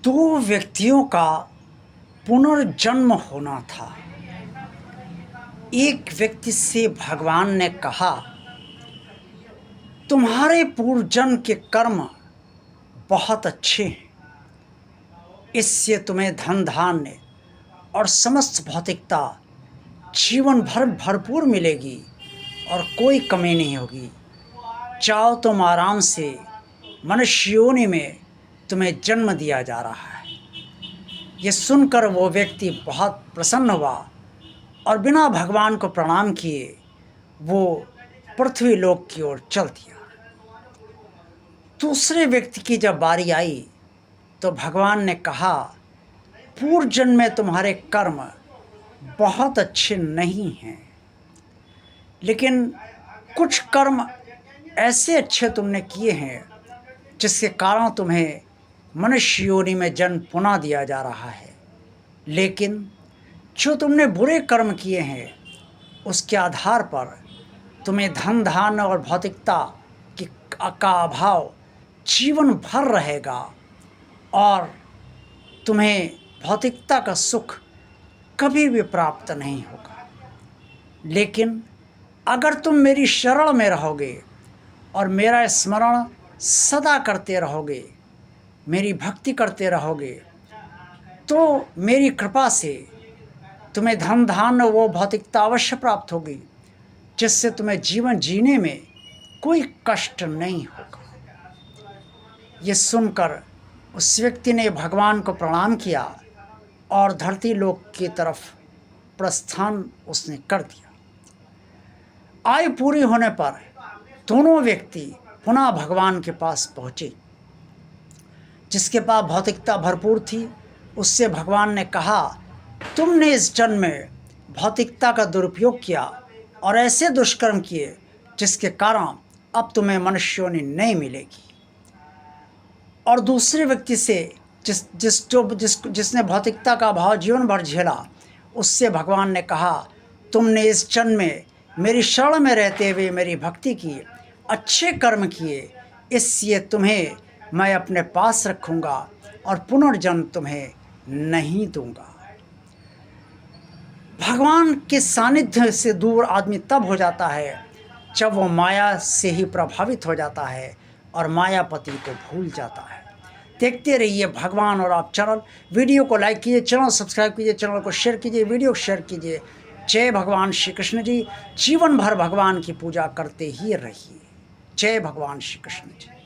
दो व्यक्तियों का पुनर्जन्म होना था। एक व्यक्ति से भगवान ने कहा, तुम्हारे पूर्व जन्म के कर्म बहुत अच्छे हैं, इससे तुम्हें धन धान्य और समस्त भौतिकता जीवन भर भरपूर मिलेगी और कोई कमी नहीं होगी। चाहो तुम आराम से मनुष्य योनि में तुम्हें जन्म दिया जा रहा है। ये सुनकर वो व्यक्ति बहुत प्रसन्न हुआ और बिना भगवान को प्रणाम किए वो पृथ्वी लोक की ओर चल दिया। दूसरे व्यक्ति की जब बारी आई तो भगवान ने कहा, पूर्व जन्म में तुम्हारे कर्म बहुत अच्छे नहीं हैं, लेकिन कुछ कर्म ऐसे अच्छे तुमने किए हैं जिसके कारण तुम्हें मनुष्य योनि में जन्म पुनः दिया जा रहा है। लेकिन जो तुमने बुरे कर्म किए हैं उसके आधार पर तुम्हें धन धान्य और भौतिकता का अभाव जीवन भर रहेगा और तुम्हें भौतिकता का सुख कभी भी प्राप्त नहीं होगा। लेकिन अगर तुम मेरी शरण में रहोगे और मेरा स्मरण सदा करते रहोगे, मेरी भक्ति करते रहोगे, तो मेरी कृपा से तुम्हें धन धान्य वो भौतिकता अवश्य प्राप्त होगी जिससे तुम्हें जीवन जीने में कोई कष्ट नहीं होगा। ये सुनकर उस व्यक्ति ने भगवान को प्रणाम किया और धरती लोक की तरफ प्रस्थान उसने कर दिया। आयु पूरी होने पर दोनों व्यक्ति पुनः भगवान के पास पहुँचे। जिसके पास भौतिकता भरपूर थी उससे भगवान ने कहा, तुमने इस जन्म में भौतिकता का दुरुपयोग किया और ऐसे दुष्कर्म किए जिसके कारण अब तुम्हें मनुष्य योनि नहीं मिलेगी। और दूसरे व्यक्ति से जिसने भौतिकता का अभाव जीवन भर झेला उससे भगवान ने कहा, तुमने इस जन्म में मेरी शरण में रहते हुए मेरी भक्ति की, अच्छे कर्म किए, इसलिए तुम्हें मैं अपने पास रखूँगा और पुनर्जन्म तुम्हें नहीं दूंगा। भगवान के सानिध्य से दूर आदमी तब हो जाता है जब वो माया से ही प्रभावित हो जाता है और मायापति को भूल जाता है। देखते रहिए भगवान और आप चैनल। वीडियो को लाइक कीजिए, चैनल सब्सक्राइब कीजिए, चैनल को शेयर कीजिए, वीडियो को शेयर कीजिए। जय भगवान श्री कृष्ण जी। जीवन भर भगवान की पूजा करते ही रहिए। जय भगवान श्री कृष्ण जी।